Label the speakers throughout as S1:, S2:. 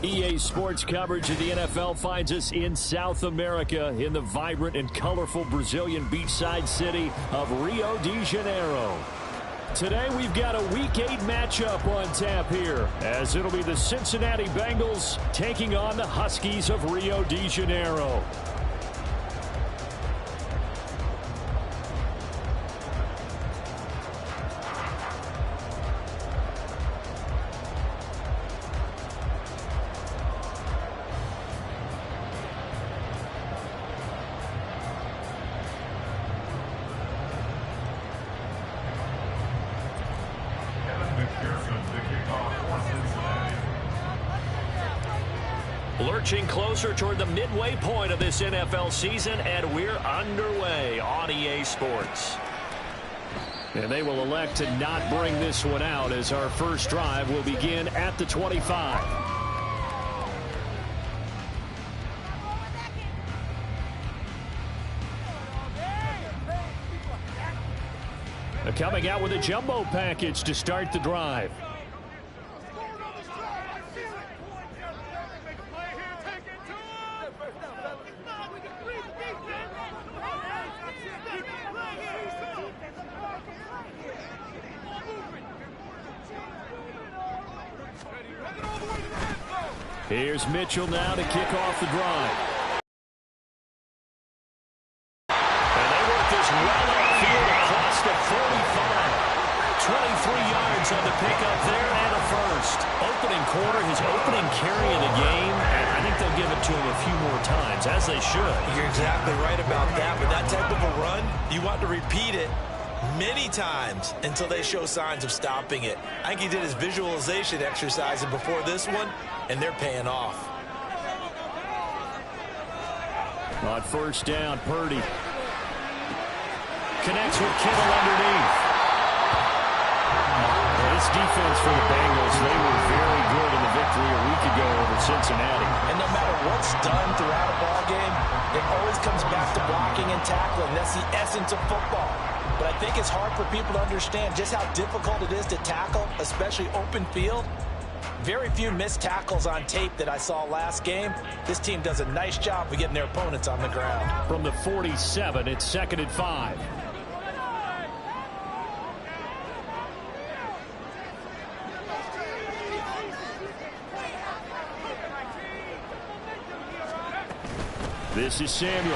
S1: EA Sports coverage of the NFL finds us in South America in the vibrant and colorful Brazilian beachside city of Rio de Janeiro. Today we've got a Week 8 matchup on tap here, as it'll be the Cincinnati Bengals taking on the Huskies of Rio de Janeiro. Lurching closer toward the midway point of this NFL season, and we're underway on EA Sports. And they will elect to not bring this one out, as our first drive will begin at the 25. Coming out with a jumbo package to start the drive. Here's Mitchell now to kick off the drive. And they work this well upfield across the 45. 23 yards on the pickup there and a first. Opening quarter, his opening carry of the game, and I think they'll give it to him a few more times, as they should.
S2: You're exactly right about that. With that type of a run, you want to repeat it many times until they show signs of stopping it. I think he did his visualization exercise before this one, and they're paying off.
S1: On first down, Purdy connects with Kittle underneath. This defense for the Bengals, they were very good in the victory a week ago over Cincinnati.
S2: And no matter what's done throughout a ball game, it always comes back to blocking and tackling. That's the essence of football. But I think it's hard for people to understand just how difficult it is to tackle, especially open field. Very few missed tackles on tape that I saw last game. This team does a nice job of getting their opponents on the ground.
S1: From the 47, it's 2nd and 5. This is Samuel.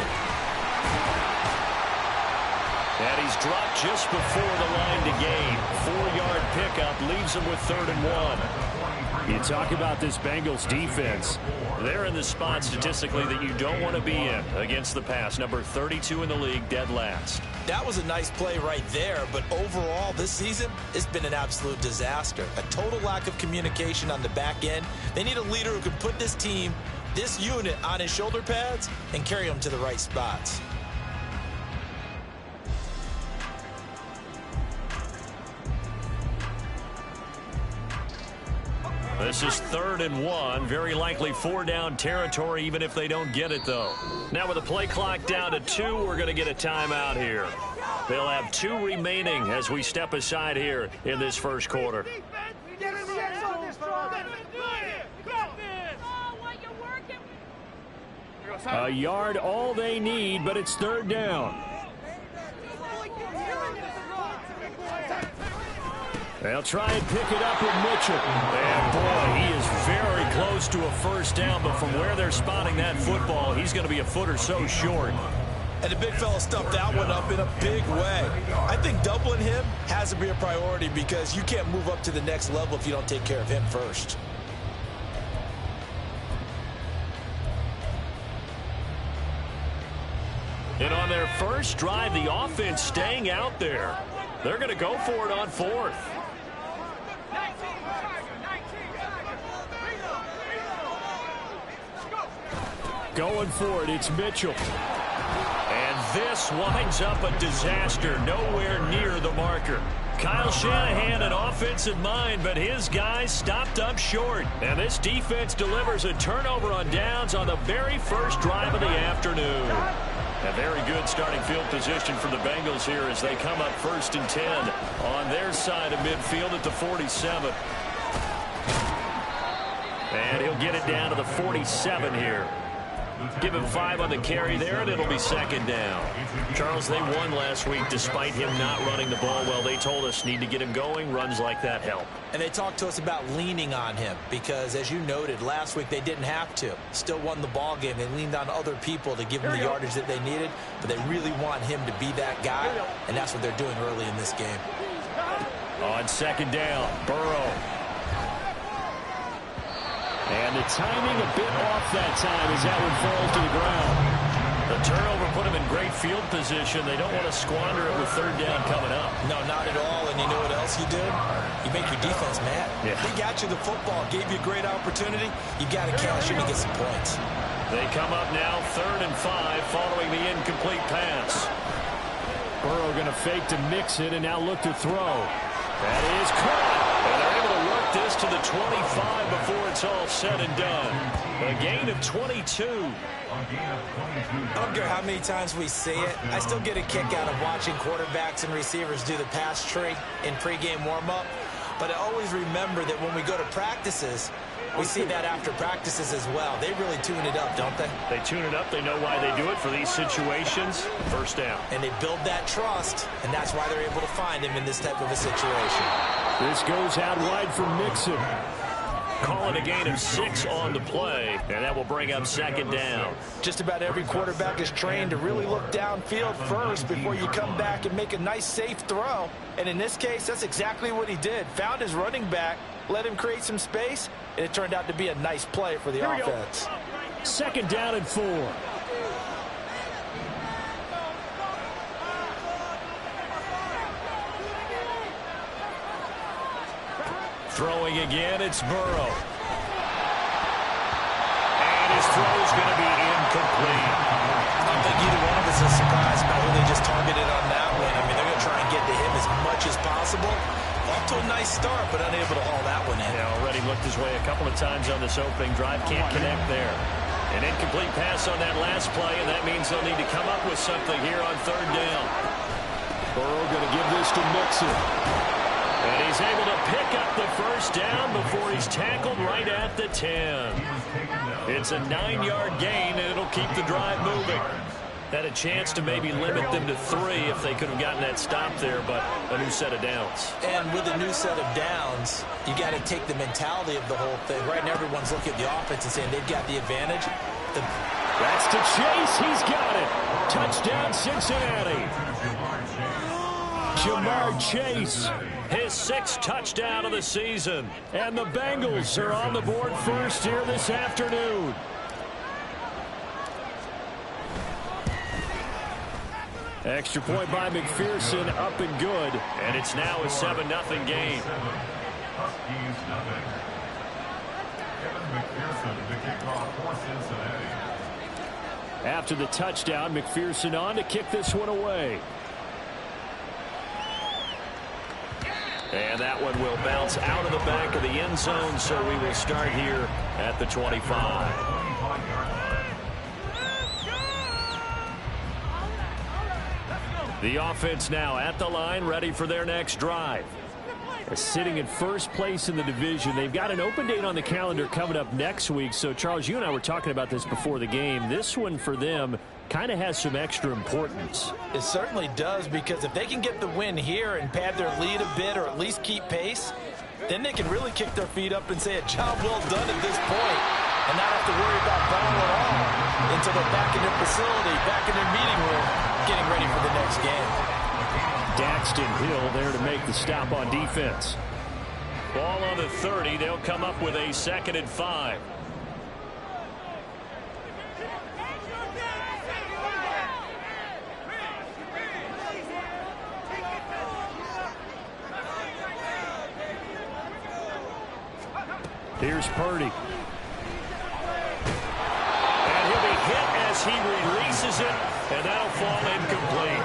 S1: And he's dropped just before the line to gain. 4-yard pickup leaves him with 3rd and 1. You talk about this Bengals defense. They're in the spot statistically that you don't want to be in against the pass. Number 32 in the league, dead last.
S2: That was a nice play right there, but overall this season, it's been an absolute disaster. A total lack of communication on the back end. They need a leader who can put this team, this unit, on his shoulder pads and carry them to the right spots.
S1: This is 3rd and 1. Very likely 4-down territory, even if they don't get it, though. Now with the play clock down to 2, we're going to get a timeout here. They'll have 2 remaining as we step aside here in this first quarter. A yard all they need, but it's 3rd down. They'll try and pick it up with Mitchell. And boy, he is very close to a first down, but from where they're spotting that football, he's going to be a foot or so short.
S2: And the big fella stuffed that one up in a big way. I think doubling him has to be a priority because you can't move up to the next level if you don't take care of him first.
S1: And on their first drive, the offense staying out there. They're going to go for it on 4th. Going for it, it's Mitchell. And this winds up a disaster, nowhere near the marker. Kyle Shanahan, an offensive mind, but his guys stopped up short. And this defense delivers a turnover on downs on the very first drive of the afternoon. A very good starting field position for the Bengals here as they come up 1st and 10 on their side of midfield at the 47. And he'll they'll get it down to the 47 here. Give him 5 on the carry there, and it'll be second down. Charles, they won last week despite him not running the ball well. They told us need to get him going. Runs like that help.
S2: And they talked to us about leaning on him because, as you noted, last week they didn't have to. Still won the ball game. They leaned on other people to give them the yardage that they needed, but they really want him to be that guy, and that's what they're doing early in this game.
S1: On second down, Burrow. And the timing a bit off that time as that one falls to the ground. The turnover put him in great field position. They don't want to squander it with third down coming up.
S2: No, not at all. And you know what else you did? You make your defense mad.
S1: Yeah.
S2: They got you the football, gave you a great opportunity. You got to cash in and get some points.
S1: They come up now 3rd and 5 following the incomplete pass.
S3: Burrow going to fake to mix it and now look to throw.
S1: That is caught. And they're able to work this to the 25 before it's all said and done. A gain of 22.
S2: I don't care how many times we see it. I still get a kick out of watching quarterbacks and receivers do the pass tree in pregame warm-up. But I always remember that when we go to practices, we see that after practices as well. They really tune it up, don't they?
S1: They tune it up. They know why they do it for these situations. First down.
S2: And they build that trust, and that's why they're able to find him in this type of a situation.
S3: This goes out wide for Mixon.
S1: Calling a gain of 6 on the play, and that will bring up second down.
S2: Just about every quarterback is trained to really look downfield first before you come back and make a nice, safe throw. And in this case, that's exactly what he did. Found his running back, let him create some space, and it turned out to be a nice play for the offense.
S3: Second down and 4.
S1: Throwing again, it's Burrow. And his throw is going to be incomplete.
S2: I don't think either one of us is surprised about who they just targeted on that one. I mean, they're going to try and get to him as much as possible. Off to a nice start, but unable to haul that one in.
S1: Yeah, already looked his way a couple of times on this opening drive. Can't connect there. An incomplete pass on that last play, and that means they'll need to come up with something here on third down.
S3: Burrow going to give this to Mixon.
S1: And he's able to pick up the first down before he's tackled right at the 10. It's a 9-yard gain, and it'll keep the drive moving. Had a chance to maybe limit them to 3 if they could have gotten that stop there, but a new set of downs.
S2: And with a new set of downs, you got to take the mentality of the whole thing. Right now, everyone's looking at the offense and saying they've got the advantage.
S3: That's to Chase. He's got it. Touchdown, Cincinnati. Ja'Marr Chase.
S1: His 6th touchdown of the season.
S3: And the Bengals are on the board first here this afternoon. Extra point by McPherson, up and good.
S1: And it's now a 7-0 game.
S3: After the touchdown, McPherson on to kick this one away.
S1: And that one will bounce out of the back of the end zone, so we will start here at the 25. The offense now at the line, ready for their next drive.
S3: Sitting in first place in the division. They've got an open date on the calendar coming up next week. So, Charles, you and I were talking about this before the game. This one for them kind of has some extra importance.
S2: It certainly does, because if they can get the win here and pad their lead a bit or at least keep pace, then they can really kick their feet up and say a job well done at this point and not have to worry about ball at all until they're back in their facility, back in their meeting room, getting ready for the next game.
S3: Daxton Hill there to make the stop on defense.
S1: Ball on the 30. They'll come up with a 2nd and 5.
S3: Here's Purdy.
S1: And he'll be hit as he releases it, and that'll fall incomplete.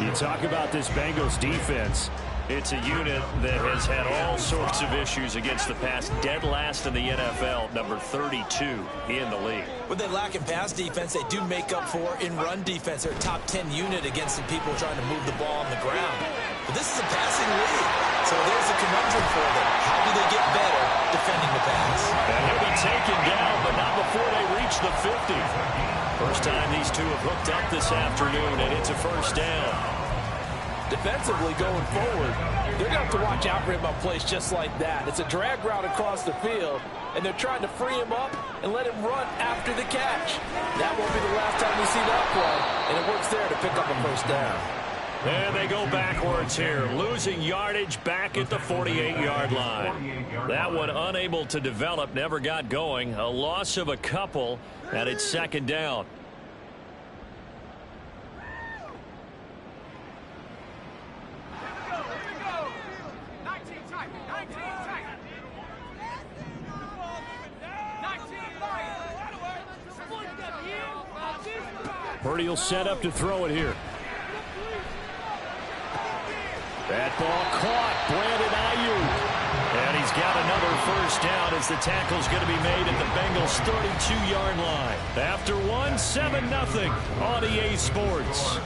S3: You talk about this Bengals defense.
S1: It's a unit that has had all sorts of issues against the pass. Dead last in the NFL, number 32 in the league.
S2: When they lack in pass defense, they do make up for in run defense. They're a top 10 unit against some people trying to move the ball on the ground. But this is a passing league, so there's a conundrum for them. How do they get better defending the pass?
S1: And he'll be taken down, but not before they reach the 50. First time these two have hooked up this afternoon, and it's a first down.
S2: Defensively going forward, they're going to have to watch out for him on plays just like that. It's a drag route across the field, and they're trying to free him up and let him run after the catch. That won't be the last time we see that play, and it works there to pick up a first down.
S1: And they go backwards here, losing yardage back at the 48-yard line. That one unable to develop, never got going. A loss of a couple, and it's second down. Purdy will set up to throw it here. That ball caught. Brandon Ayuk. And he's got another first down as the tackle's going to be made at the Bengals' 32-yard line. After one, 7-0 on EA Sports.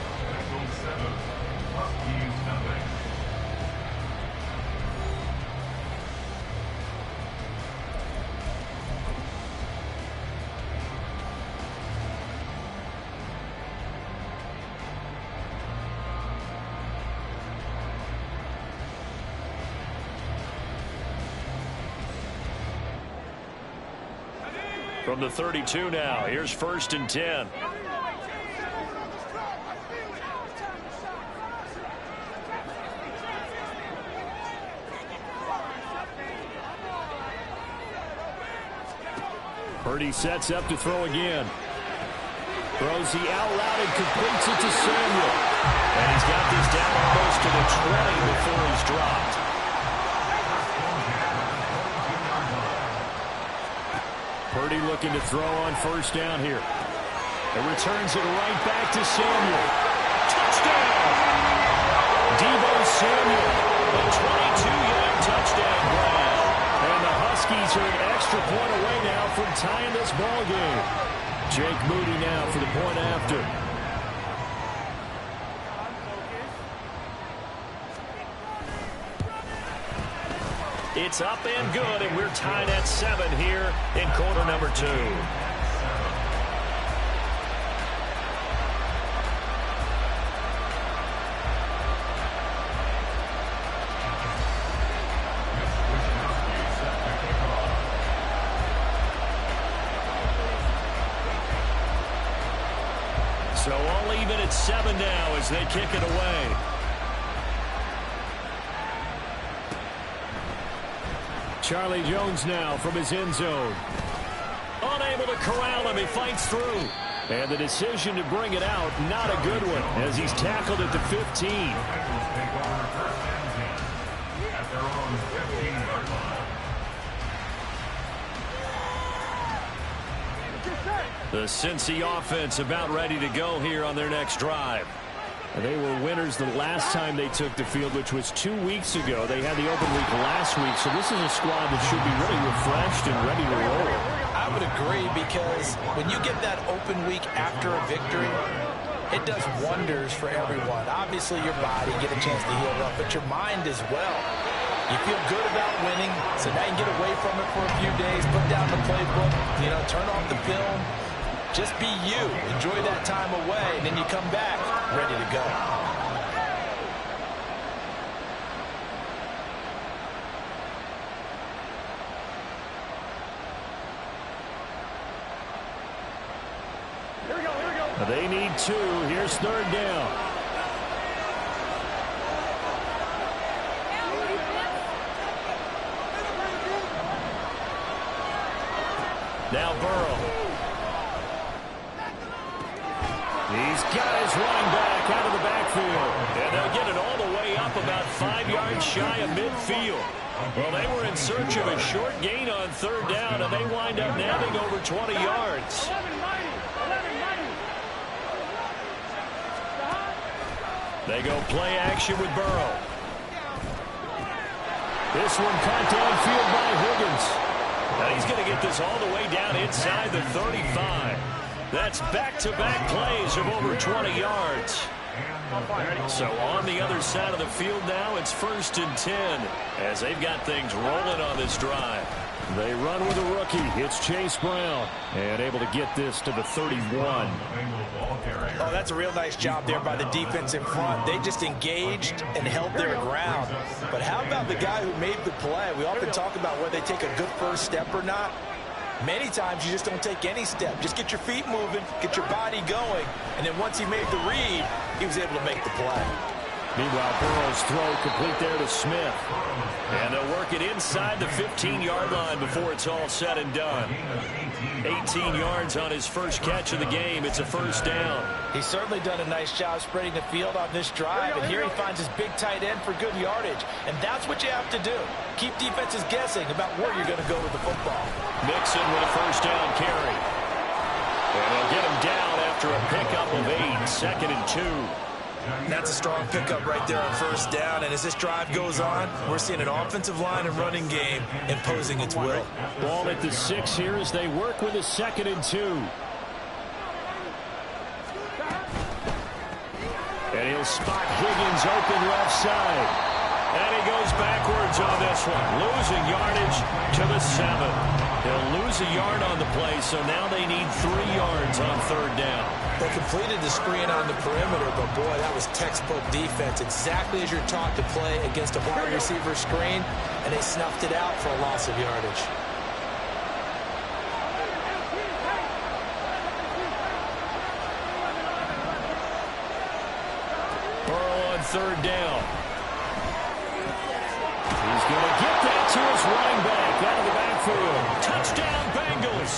S1: From the 32 now, here's 1st and 10. Purdy sets up to throw again. Throws the out route and completes it to Samuel. And he's got this down almost to the 20 before he's dropped. Purdy looking to throw on first down here. And returns it right back to Samuel. Touchdown! Deebo Samuel, a 22-yard touchdown grab. And the Huskies are an extra point away now from tying this ball game. Jake Moody now for the point after. It's up and good, and we're tied at 7 here in quarter number 2. So all even at 7 now as they kick it away. Charlie Jones now from his end zone. Unable to corral him. He fights through. And the decision to bring it out, not a good one, as he's tackled at the 15. The Cincy offense about ready to go here on their next drive. And they were winners the last time they took the field, which was 2 weeks ago. They had the open week last week, so this is a squad that should be really refreshed and ready to roll.
S2: I would agree, because when you get that open week after a victory, it does wonders for everyone. Obviously, your body, get a chance to heal up, but your mind as well. You feel good about winning, so now you can get away from it for a few days, put down the playbook, turn off the film. Just be you. Enjoy that time away, and then you come back ready to go.
S1: They need 2. Here's 3rd down. Now Burrow. He's got his running back out of the backfield. And they'll get it all the way up about 5 yards shy of midfield. Well, they were in search of a short gain on 3rd down, and they wind up nabbing over 20 yards. They go play action with Burrow.
S3: This one caught downfield by Higgins.
S1: Now he's going to get this all the way down inside the 35. That's back-to-back plays of over 20 yards. So on the other side of the field now, it's 1st and 10 as they've got things rolling on this drive.
S3: They run with a rookie. It's Chase Brown. And able to get this to the 31.
S2: Oh, that's a real nice job there by the defense in front. They just engaged and held their ground. But how about the guy who made the play? We often talk about whether they take a good first step or not. Many times you just don't take any step. Just get your feet moving, get your body going, and then once he made the read, he was able to make the play.
S3: Meanwhile, Burrow's throw complete there to Smith.
S1: And they'll work it inside the 15-yard line before it's all said and done. 18 yards on his first catch of the game. It's a 1st down.
S2: He's certainly done a nice job spreading the field on this drive, and here he finds his big tight end for good yardage. And that's what you have to do. Keep defenses guessing about where you're going to go with the football.
S1: Mixon with a 1st down carry. And they'll get him down after a pickup of 8, 2nd and 2.
S2: That's a strong pickup right there on 1st down, and as this drive goes on, we're seeing an offensive line and running game imposing its will.
S3: Ball at the 6 here as they work with a 2nd and 2. And he'll spot Higgins open left side.
S1: And he goes backwards on this one, losing yardage to the 7. They'll lose a yard on the play, so now they need 3 yards on 3rd down.
S2: They completed the screen on the perimeter, but boy, that was textbook defense. Exactly as you're taught to play against a wide receiver screen, and they snuffed it out for a loss of yardage.
S1: Burrow on 3rd down.
S3: He's going to get that to his running back out of the backfield.
S1: Touchdown, Bengals.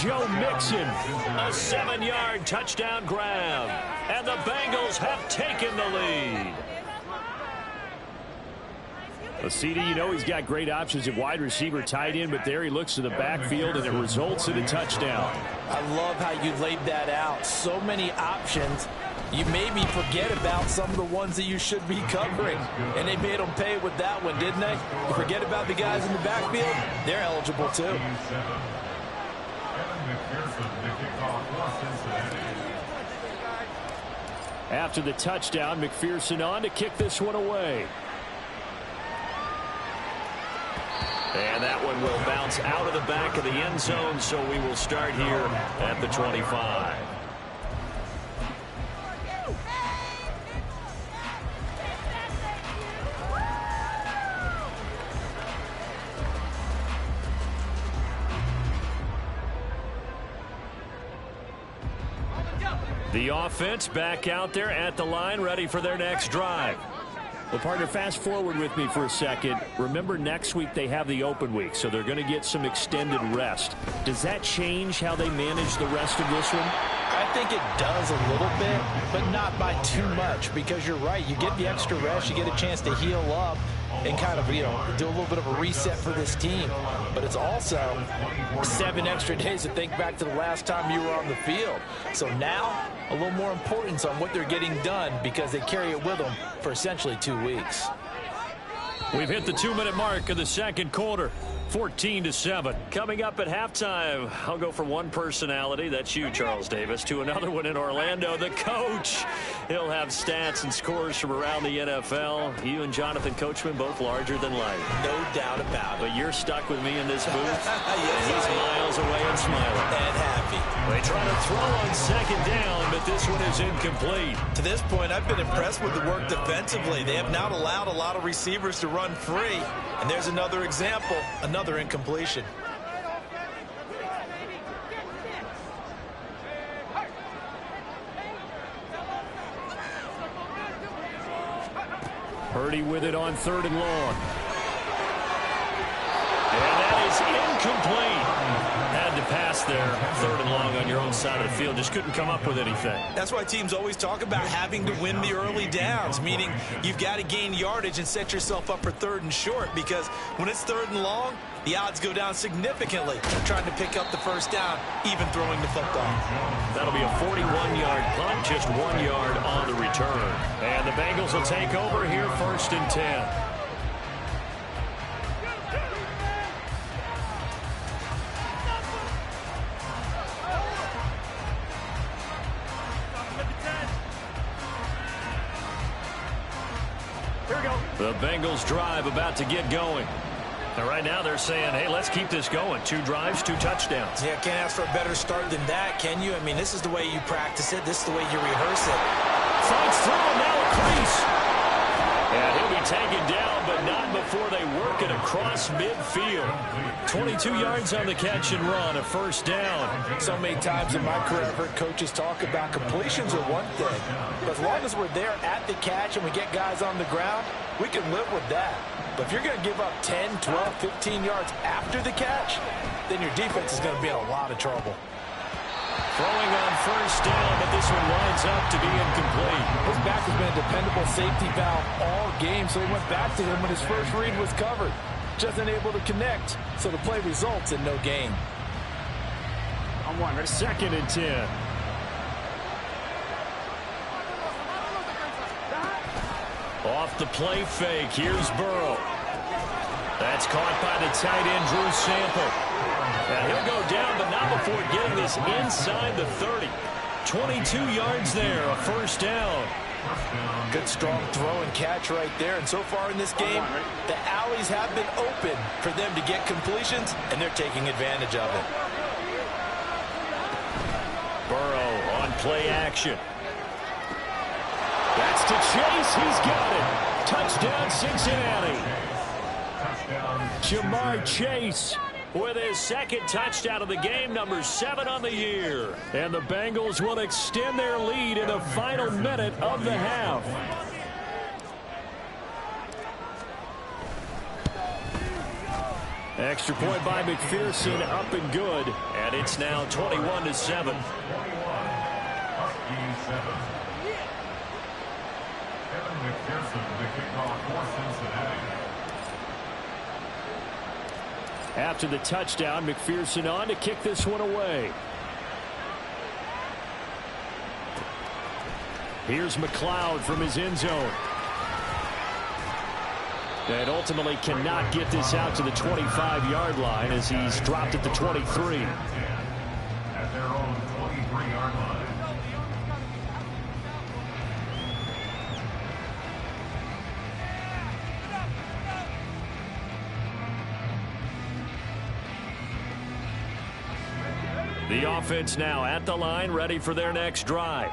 S3: Joe Mixon.
S1: A 7-yard touchdown grab. And the Bengals have taken the lead.
S3: Well, CD, you know he's got great options at wide receiver, tight end, but there he looks to the backfield, and it results in a touchdown.
S2: I love how you laid that out. So many options. You maybe forget about some of the ones that you should be covering. And they made them pay with that one, didn't they? You forget about the guys in the backfield. They're eligible, too.
S3: After the touchdown, McPherson on to kick this one away.
S1: And that one will bounce out of the back of the end zone, so we will start here at the 25. The offense back out there at the line, ready for their next drive.
S3: Well, partner, fast forward with me for a second. Remember, next week they have the open week, so they're going to get some extended rest. Does that change how they manage the rest of this one?
S2: I think it does a little bit, but not by too much, because you're right. You get the extra rest, you get a chance to heal up and kind of, you know, do a little bit of a reset for this team. But it's also 7 extra days to think back to the last time you were on the field. So now, a little more importance on what they're getting done because they carry it with them for essentially 2 weeks.
S1: We've hit the 2-minute mark of the second quarter. 14-7. Coming up at halftime, I'll go from one personality, that's you, Charles Davis, to another one in Orlando, the coach. He'll have stats and scores from around the NFL. You and Jonathan Coachman both larger than life.
S2: No doubt about it.
S1: But you're stuck with me in this booth.
S2: Yes,
S1: He's miles away and smiling.
S2: And happy.
S1: They try to throw on 2nd down, but this one is incomplete.
S2: To this point, I've been impressed with the work defensively. They have not allowed a lot of receivers to run free. And there's another example, another incompletion.
S3: Purdy with it on 3rd and long.
S1: And that is incomplete. Had to pass there, 3rd and long on your own side of the field. Just couldn't come up with anything.
S2: That's why teams always talk about having to win the early downs, meaning you've got to gain yardage and set yourself up for 3rd and short, because when it's 3rd and long, the odds go down significantly trying to pick up the 1st down, even throwing the football.
S1: That'll be a 41-yard punt, just 1 yard on the return. And the Bengals will take over here 1st and 10. The Bengals drive about to get going. And right now they're saying, hey, let's keep this going. 2 drives, 2 touchdowns.
S2: Yeah, can't ask for a better start than that, can you? I mean, this is the way you practice it. This is the way you rehearse it.
S1: Fights through, now a crease. And he'll be taken down, but not before they work it across midfield. 22 yards on the catch and run, a first down.
S2: So many times in my career, I've heard coaches talk about completions are one thing. But as long as we're there at the catch and we get guys on the ground, we can live with that. But if you're going to give up 10, 12, 15 yards after the catch, then your defense is going to be in a lot of trouble.
S1: Throwing on first down, but this one winds up to be incomplete.
S2: His back has been a dependable safety valve all game, so he went back to him when his first read was covered. Just unable to connect, so the play results in no gain.
S3: On 1, second and 10.
S1: Off the play fake, here's Burrow. That's caught by the tight end, Drew Sample. And he'll go down, but not before getting this inside the 30. 22 yards there, a first down.
S2: Good strong throw and catch right there. And so far in this game, the alleys have been open for them to get completions, and they're taking advantage of it.
S1: Burrow on play action.
S3: That's to Chase. He's got it. Touchdown, Cincinnati.
S1: Jamar Chase with his second touchdown of the game, number 7 on the year.
S3: And the Bengals will extend their lead in the final minute of the half. Extra point by McPherson, up and good.
S1: And it's now 21-7.
S3: After the touchdown, McPherson on to kick this one away. Here's McLeod from his end zone. And ultimately cannot get this out to the 25-yard line as he's dropped at the 23.
S4: At their own 23-yard line.
S1: The offense now at the line, ready for their next drive.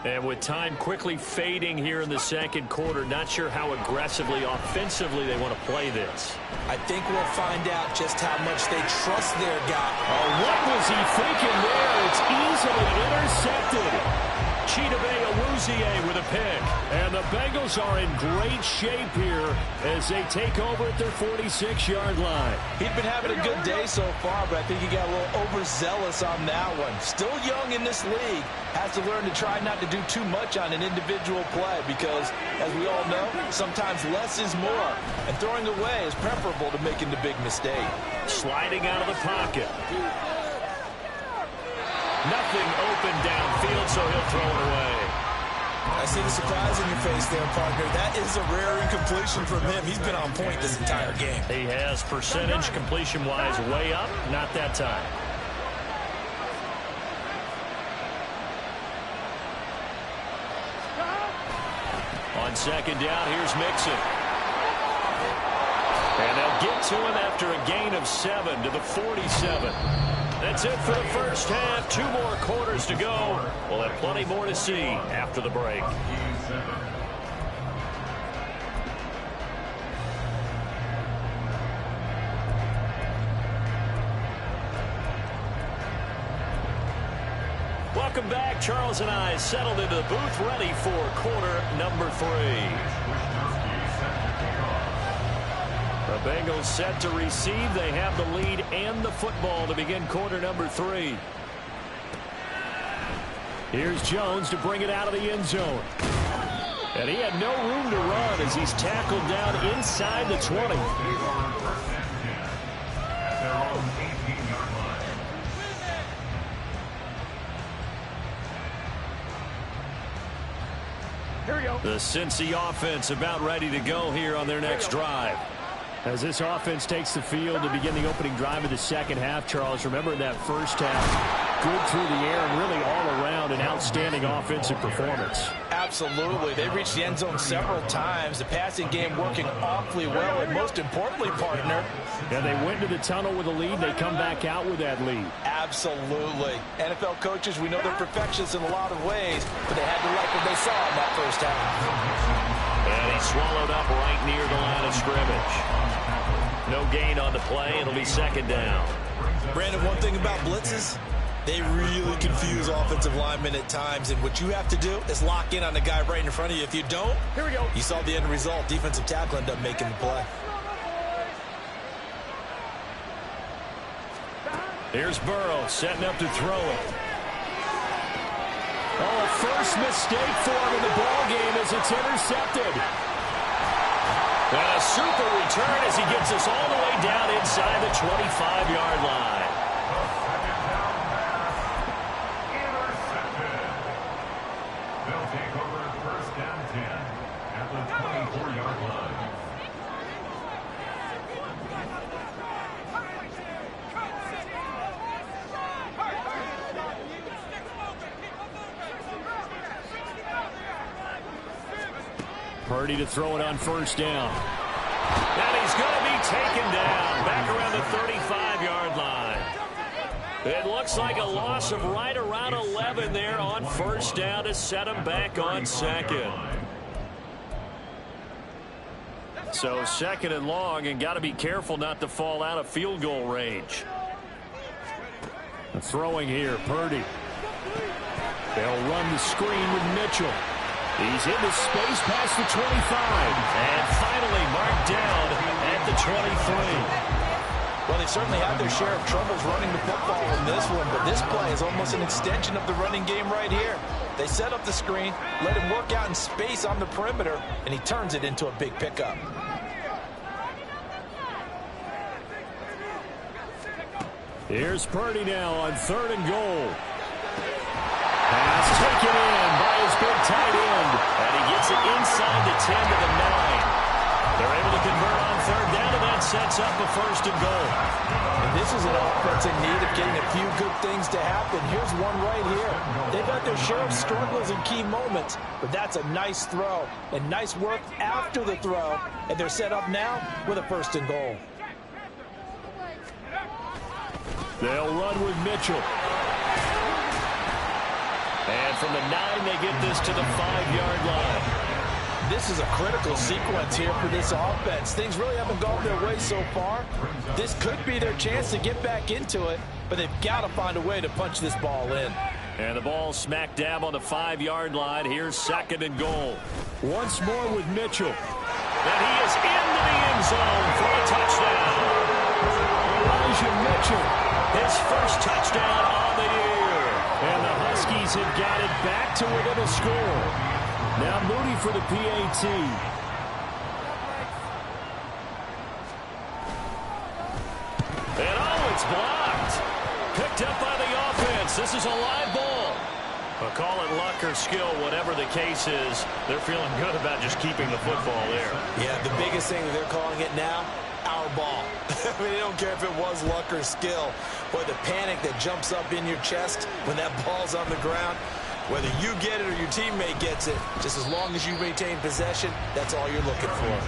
S1: And with time quickly fading here in the second quarter, not sure how aggressively, offensively they want to play this.
S2: I think we'll find out just how much they trust their guy.
S3: Oh, what was he thinking there? It's easily intercepted.
S1: Chidobe Awuzie with a pick.
S3: And the Bengals are in great shape here as they take over at their 46-yard line.
S2: He'd been having a good day so far, but I think he got a little overzealous on that one. Still young in this league. Has to learn to try not to do too much on an individual play because, as we all know, sometimes less is more. And throwing away is preferable to making the big mistake.
S1: Sliding out of the pocket. Nothing open downfield, so he'll throw it away.
S2: I see the surprise in your face there, partner. That is a rare incompletion from him. He's been on point this entire game.
S1: He has percentage completion-wise way up. Not that time. On second down, here's Mixon. And they'll get to him after a gain of 7 to the 47. That's it for the first half. 2 more quarters to go. We'll have plenty more to see after the break. Welcome back. Charles and I settled into the booth, ready for quarter number 3. The Bengals set to receive. They have the lead and the football to begin quarter number 3.
S3: Here's Jones to bring it out of the end zone. And he had no room to run as he's tackled down inside the 20.
S4: Here we go.
S1: The Cincy offense about ready to go here on their next drive.
S3: As this offense takes the field to begin the opening drive of the second half, Charles, remember that first half, good through the air and really all around an outstanding offensive performance.
S2: Absolutely. They reached the end zone several times. The passing game working awfully well, and most importantly, partner.
S3: Yeah, they went to the tunnel with a lead. They come back out with that lead.
S2: Absolutely. NFL coaches, we know they're perfectionists in a lot of ways, but they had to like what they saw in that first half.
S1: And he swallowed up right near the line of scrimmage. No gain on the play. It'll be second down.
S2: Brandon, one thing about blitzes, they really confuse offensive linemen at times, and what you have to do is lock in on the guy right in front of you. If you don't,
S3: here we go.
S2: You saw the end result. Defensive tackle ended up making the play.
S3: Here's Burrow setting up to throw it. Oh, first mistake for him in the ball game as it's intercepted.
S1: And a super return as he gets us all the way down inside the 25-yard line.
S4: They'll take over first down 10 at the 24-yard line.
S3: Purdy to throw it on first down.
S1: And he's going to be taken down back around the 35-yard line. It looks like a loss of right around 11 there on first down to set him back on second.
S3: So second and long, and got to be careful not to fall out of field goal range. Throwing here, Purdy. They'll run the screen with Mitchell. He's into space past the 25.
S1: And finally marked down at the 23.
S2: Well, they certainly had their share of troubles running the football in this one, but this play is almost an extension of the running game right here. They set up the screen, let him work out in space on the perimeter, and he turns it into a big pickup.
S3: Here's Purdy now on third and goal. Pass taken in by his big tight end.
S1: And he gets it inside the 10 to the 9. They're able to convert on third down, and that sets up a first and goal.
S2: And this is an offense in need of getting a few good things to happen. Here's one right here. They've had their share of struggles in key moments, but that's a nice throw and nice work after the throw. And they're set up now with a first and goal.
S3: They'll run with Mitchell.
S1: And from the 9, they get this to the 5-yard line.
S2: This is a critical sequence here for this offense. Things really haven't gone their way so far. This could be their chance to get back into it, but they've got to find a way to punch this ball in.
S1: And the ball smack dab on the 5-yard line. Here's second and goal.
S3: Once more with Mitchell.
S1: And he is into the end zone for a touchdown.
S3: Elijah Mitchell.
S1: His first touchdown on the year.
S3: And the Huskies have got it back to within a score. Now Moody for the PAT.
S1: And oh, it's blocked. Picked up by the offense. This is a live ball. I'll call it luck or skill, whatever the case is. They're feeling good about just keeping the football there.
S2: Yeah, the biggest thing that they're calling it now, our ball. I mean, they don't care if it was luck or skill. Boy, the panic that jumps up in your chest when that ball's on the ground, whether you get it or your teammate gets it, just as long as you maintain possession, that's all you're looking for.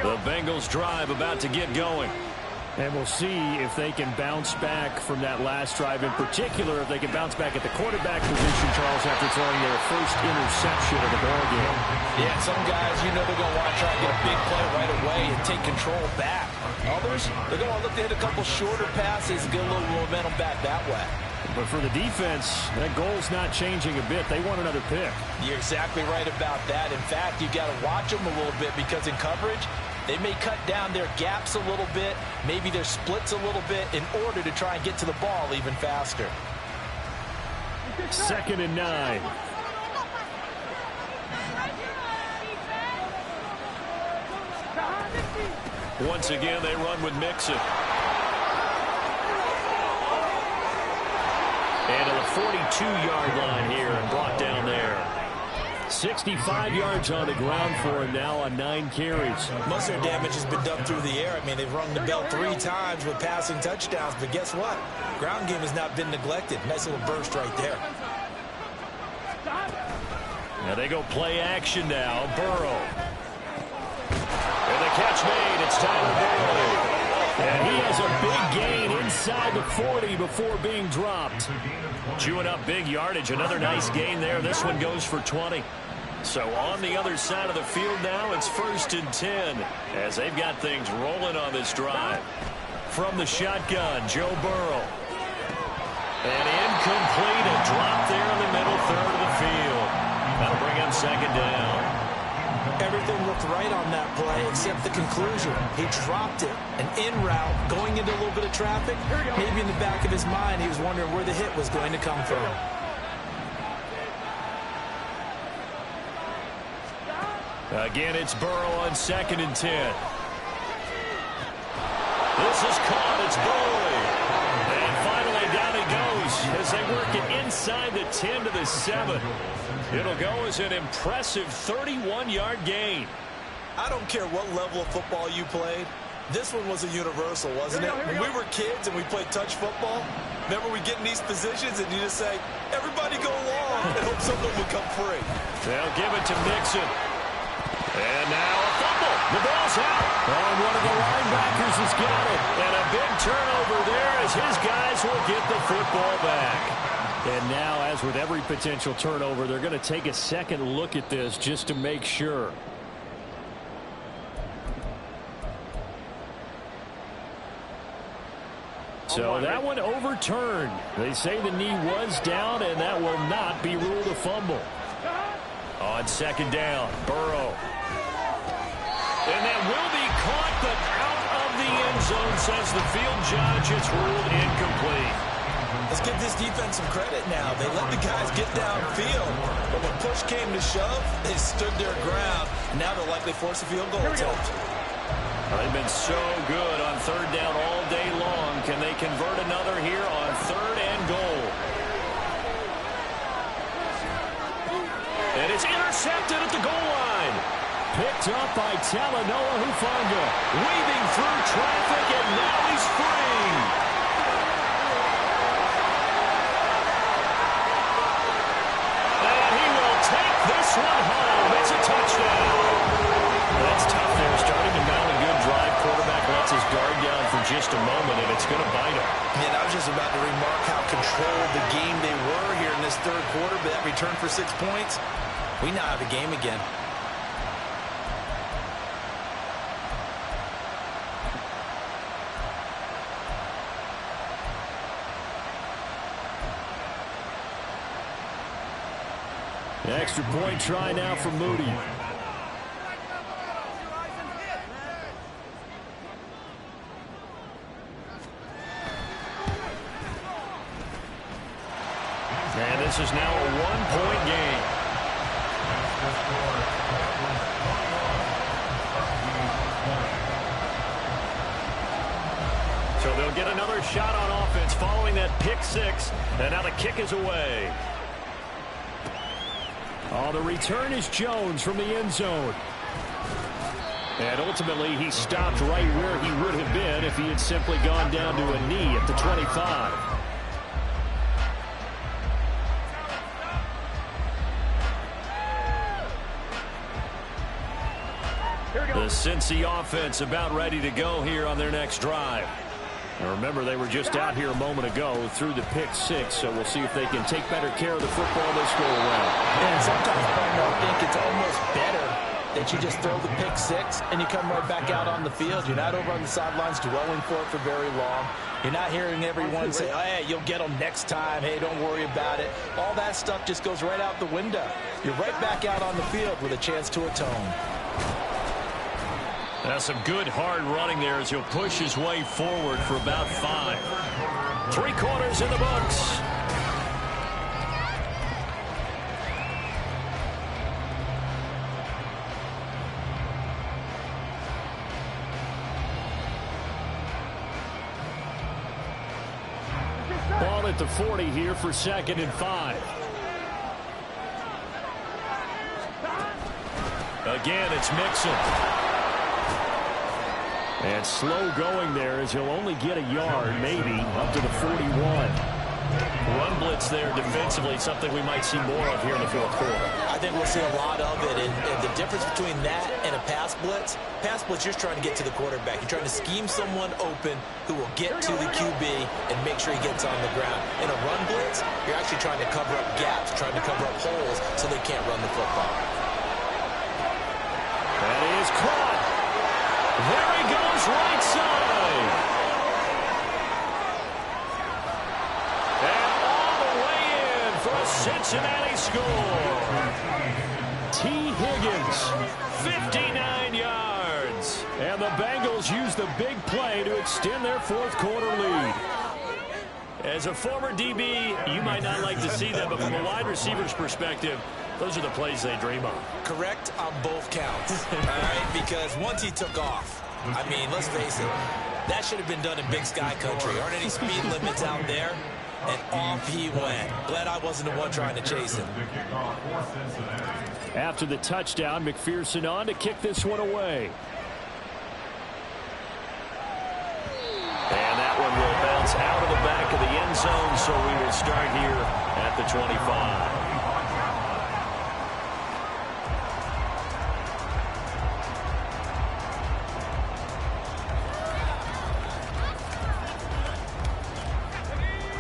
S1: The Bengals drive about to get going.
S3: And we'll see if they can bounce back from that last drive. In particular, if they can bounce back at the quarterback position, Charles, after throwing their first interception of the ball game.
S2: Yeah, some guys, you know they're going to want to try and get a big play right away and take control back. Others, they're going to look to hit a couple shorter passes and get a little momentum back that way.
S3: But for the defense, that goal's not changing a bit. They want another pick.
S2: You're exactly right about that. In fact, you've got to watch them a little bit because in coverage, they may cut down their gaps a little bit, maybe their splits a little bit in order to try and get to the ball even faster.
S3: 2nd and 9.
S1: Once again, they run with Mixon. And to the 42-yard line here and brought down there.
S3: 65 yards on the ground for him now on 9 carries.
S2: Most of their damage has been done through the air. I mean, they've rung the bell 3 times with passing touchdowns, but guess what? Ground game has not been neglected. Nice little burst right there.
S1: Now they go play action now. Burrow. And the catch made. It's Tyler Boyd.
S3: And he has a big gain inside the 40 before being dropped.
S1: Chewing up big yardage. Another nice gain there. This one goes for 20. So on the other side of the field now, it's 1st and 10 as they've got things rolling on this drive. From the shotgun, Joe Burrow. And incomplete. A drop there in the middle third of the field. That'll bring up 2nd down.
S2: Everything looked right on that play except the conclusion. He dropped it. An in route going into a little bit of traffic. Maybe in the back of his mind he was wondering where the hit was going to come from.
S1: Again, it's Burrow on 2nd and 10. This is caught. It's Boyd. And finally down he goes as they work it inside the 10 to the 7. It'll go as an impressive 31-yard gain.
S2: I don't care what level of football you played. This one was a universal, wasn't it? When we were kids and we played touch football, remember we get in these positions and you just say, everybody go along and hope someone will come free.
S1: They'll give it to Mixon. And now a fumble. The ball's out.
S3: And one of the linebackers has got it.
S1: And a big turnover there as his guys will get the football back.
S3: And now, as with every potential turnover, they're going to take a second look at this just to make sure. So that one overturned. They say the knee was down, and that will not be ruled a fumble.
S1: On 2nd down, Burrow. And that will be caught, but out of the end zone, says the field judge. It's ruled incomplete.
S2: Let's give this defense some credit now. They let the guys get downfield, but when push came to shove, they stood their ground. Now they'll likely force a field goal attempt.
S1: They've been so good on 3rd down all day long. Can they convert another here on 3rd and goal? And it's intercepted at the goal line.
S3: Picked up by Talanoa Hufanga.
S1: Weaving through traffic, and now he's free. This one home. It's a touchdown. That's tough there. Starting to mount a good drive. Quarterback lets his guard down for just a moment, and it's going to bite him.
S2: Yeah, I was just about to remark how controlled the game they were here in this 3rd quarter, but that return for 6 points, we now have a game again.
S3: Extra point try now for Moody.
S1: And this is now a 1-point game. So they'll get another shot on offense following that pick 6. And now the kick is away.
S3: Oh, the return is Jones from the end zone. And ultimately, he stopped right where he would have been if he had simply gone down to a knee at the 25.
S1: The Cincy offense about ready to go here on their next drive.
S3: Now remember, they were just out here a moment ago through the pick 6, so we'll see if they can take better care of the football this go around.
S2: And sometimes I think it's almost better that you just throw the pick 6 and you come right back out on the field. You're not over on the sidelines dwelling for it for very long. You're not hearing everyone say, oh, hey, you'll get them next time. Hey, don't worry about it. All that stuff just goes right out the window. You're right back out on the field with a chance to atone.
S1: That's some good hard running there as he'll push his way forward for about 5. 3 quarters in the books.
S3: Ball at the 40 here for 2nd and 5.
S1: Again, it's Mixon.
S3: And slow going there as he'll only get a yard, maybe, up to the 41.
S1: Run blitz there defensively, something we might see more of here in the fourth quarter.
S2: I think we'll see a lot of it, and the difference between that and a pass blitz, you're trying to get to the quarterback. You're trying to scheme someone open who will get to the QB and make sure he gets on the ground. In a run blitz, you're actually trying to cover up gaps, trying to cover up holes so they can't run the football.
S3: That is caught.
S1: There he goes, right side. And all the way in for a Cincinnati score.
S3: T. Higgins,
S1: 59 yards.
S3: and the Bengals use the big play to extend their fourth quarter lead.
S1: As a former DB, you might not like to see that, but from a wide receiver's perspective, those are the plays they dream of.
S2: Correct on both counts, all right? Because once he took off, I mean, let's face it, that should have been done in Big Sky country. Aren't any speed limits out there? And off he went. Glad I wasn't the one trying to chase him.
S3: After the touchdown, McPherson on to kick this one away.
S1: And that one will bounce out of the back of the end zone, so we will start here at the 25.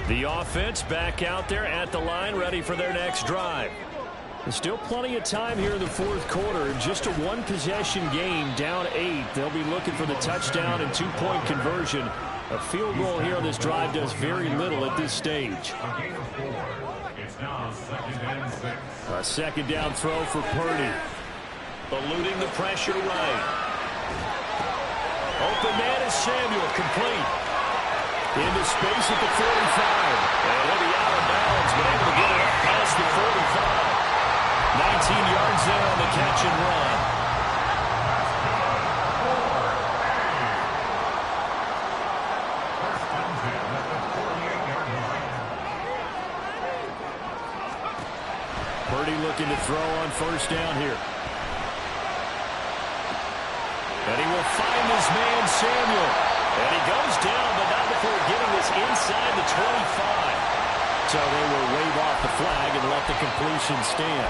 S1: The offense back out there at the line, ready for their next drive. There's still plenty of time here in the fourth quarter. Just a one-possession game, down 8. They'll be looking for the touchdown and two-point conversion. A field goal here on this drive does very little at this stage. A second down throw for Purdy. Eluding the pressure right. Open man is Samuel, complete. Into space at the 45. And he'll be out of bounds, but able to get it up past the 45. 19 yards there on the catch and run. Purdy looking to throw on first down here. And he will find his man, Samuel. And he goes down, but not before getting this inside the 25. So they will wave off the flag and let the completion stand.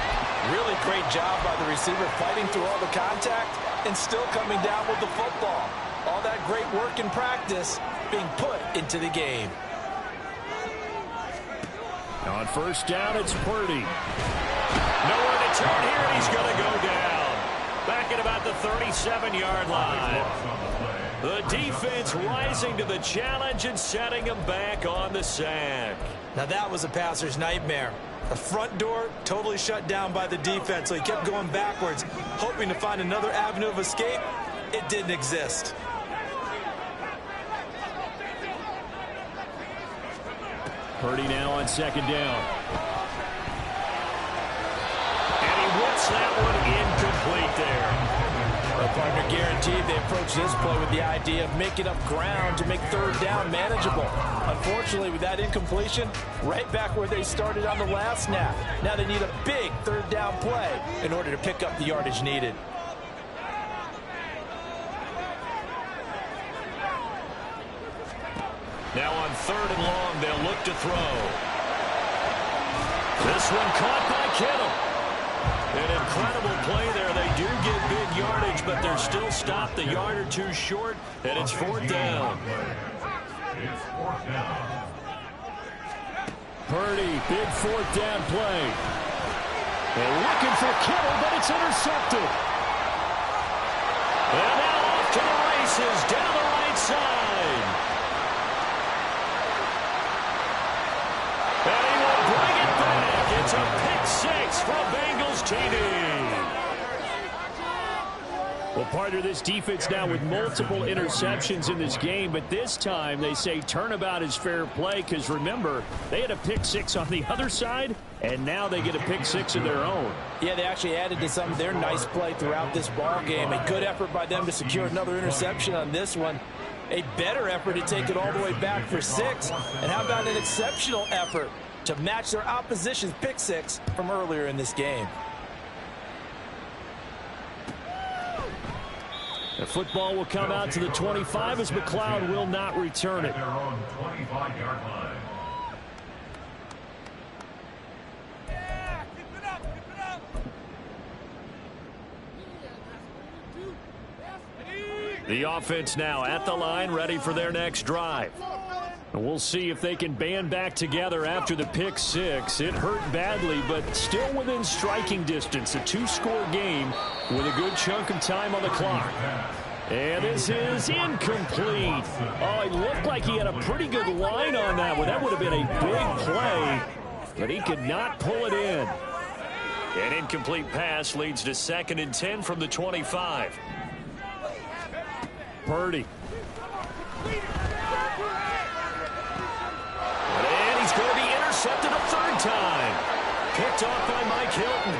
S2: Really great job by the receiver fighting through all the contact and still coming down with the football. All that great work in practice being put into the game.
S3: On first down, it's Purdy.
S1: Nowhere to turn here, and he's going to go down. Back at about the 37-yard line. The defense rising to the challenge and setting him back on the sack.
S2: Now that was a passer's nightmare. The front door totally shut down by the defense, so he kept going backwards, hoping to find another avenue of escape. It didn't exist.
S3: Purdy now on second down.
S1: And he whips that one incomplete there.
S2: Our partner guaranteed they approached this play with the idea of making up ground to make third down manageable. Unfortunately, with that incompletion, right back where they started on the last snap. Now they need a big third down play in order to pick up the yardage needed.
S1: Now on third and long, they'll look to throw. This one caught by Kittle. An incredible play there. They do get big yardage, but they're still stopped a yard or two short, and it's fourth down.
S3: Purdy, big fourth down play. They're looking for Kittle, but it's intercepted.
S1: And now off to the races down the right side. And he will bring it back. It's a pick six for Bengals TD.
S3: Well, partner, this defense now with multiple interceptions in this game, but this time they say turnabout is fair play because, remember, they had a pick six on the other side, and now they get a pick six of their own.
S2: Yeah, they actually added to some of their nice play throughout this ball game. A good effort by them to secure another interception on this one. A better effort to take it all the way back for 6. And how about an exceptional effort to match their opposition's pick six from earlier in this game?
S3: football will come out to the 25 as McLeod will not return it.
S4: Their own 25-yard line.
S3: The offense now at the line, ready for their next drive. And we'll see if they can band back together after the pick six. It hurt badly, but still within striking distance. A two-score game with a good chunk of time on the clock. And this is incomplete. Oh, it looked like he had a pretty good line on that one. That would have been a big play, but he could not pull it in. An incomplete pass leads to 2nd and 10 from the 25. Purdy. And he's going to be intercepted a 3rd time. Picked off by Mike Hilton.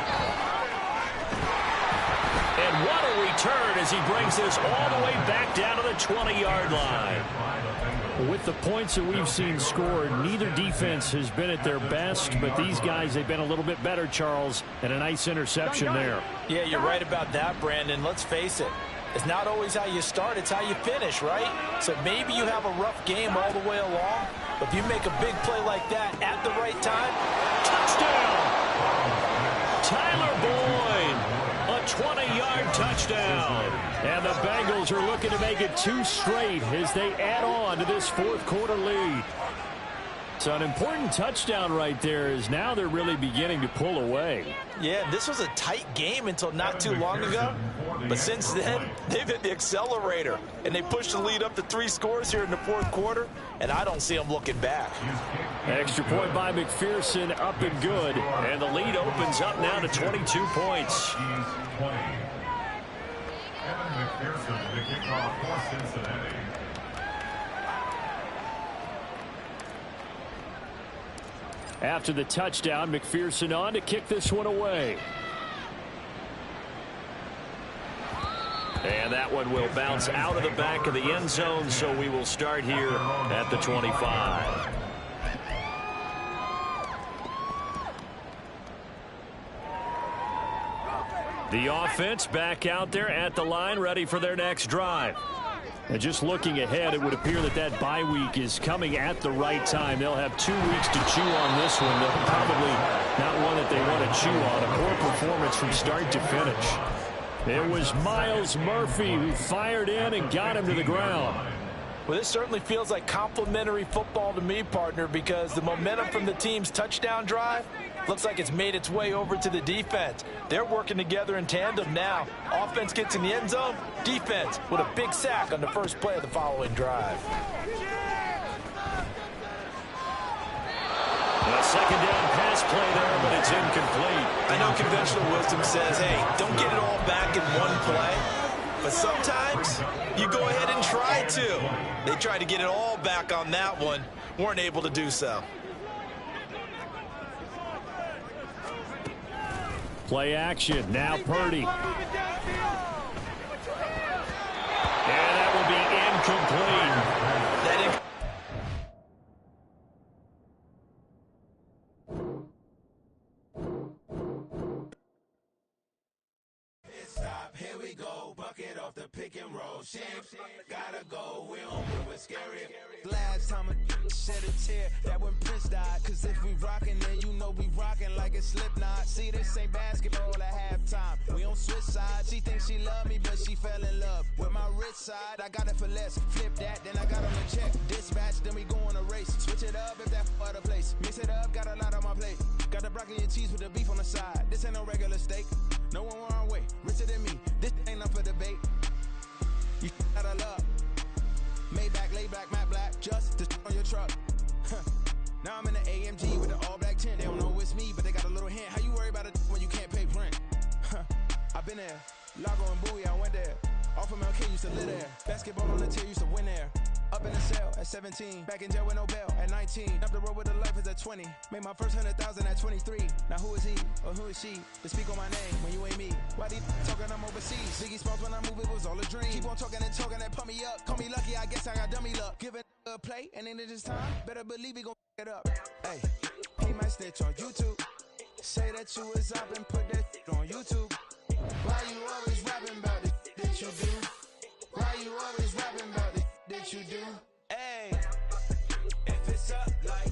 S3: And what a return as he brings this all the way back down to the 20-yard line. With the points that we've seen scored, neither defense has been at their best, but these guys, they've been a little bit better, Charles, and a nice interception there.
S2: Yeah, you're right about that, Brandon. Let's face it. It's not always how you start, it's how you finish, right? So maybe you have a rough game all the way along, but if you make a big play like that at the right time, touchdown! Tyler Boyd, a 20-yard touchdown.
S3: And the Bengals are looking to make it 2 straight as they add on to this 4th quarter lead. So an important touchdown right there is now they're really beginning to pull away.
S2: Yeah, this was a tight game until not too long ago. But since then, they've hit the accelerator. And they pushed the lead up to 3 scores here in the 4th quarter. And I don't see them looking back.
S3: Extra point by McPherson, up and good. And the lead opens up now to 22 points.
S4: Evan McPherson, the kickoff for Cincinnati.
S3: After the touchdown, McPherson on to kick this one away. And that one will bounce out of the back of the end zone, so we will start here at the 25. The offense back out there at the line, ready for their next drive. And just looking ahead, it would appear that that bye week is coming at the right time. They'll have 2 weeks to chew on this one. They'll probably not one that they want to chew on. A poor performance from start to finish. It was Myles Murphy who fired in and got him to the ground.
S2: Well, this certainly feels like complimentary football to me, partner, because the momentum from the team's touchdown drive looks like it's made its way over to the defense. They're working together in tandem now. Offense gets in the end zone, defense with a big sack on the first play of the following drive.
S3: A 2nd down pass play there, but it's incomplete.
S2: I know conventional wisdom says, hey, don't get it all back in one play. But sometimes you go ahead and try to. They tried to get it all back on that one, weren't able to do so.
S3: Play action, now Purdy. And that will be incomplete.
S5: Here we go, bucket off the pick and roll. Shapes, gotta go, we don't move it scary. Last time a shed a tear, that when Prince died. Cause if we rockin', then you know we rockin' like a Slipknot. See, this ain't basketball at halftime. We on switch sides. She thinks she love me, but she fell in love with my rich side. I got it for less. Flip that, then I got on the check. Dispatch, then we go on a race. Switch it up if that other place. Mix it up, got a lot on my plate. Got the broccoli and cheese with the beef on the side. This ain't no regular steak. No one wrong way, richer than me. This ain't up for debate. You out of love. Maybach, laid back, matte black, just to on your truck. Now I'm in the AMG with the all black tint. They don't know it's me, but they got a little hint. How you worry about it when you can't pay rent? I've been there. Lago and Bowie, I went there. Off of MLK, used to live there. Basketball on the tier, used to win there. Up in the cell at 17. Back in jail with no bail at 19. Up the road with the life is at 20. Made my first 100,000 at 23. Now who is he or who is she to speak on my name when you ain't me? Why they talking I'm overseas? Biggie Smalls when I move, it was all a dream. Keep on talking and pump me up. Call me lucky, I guess I got dummy luck. Give it a play and then it is time. Better believe we gon' it up. Hey, he might snitch on YouTube. Say that you was up and put that on YouTube. Why you always rapping about the that you do? Why you always rapping about the that you do? Hey, if it's up like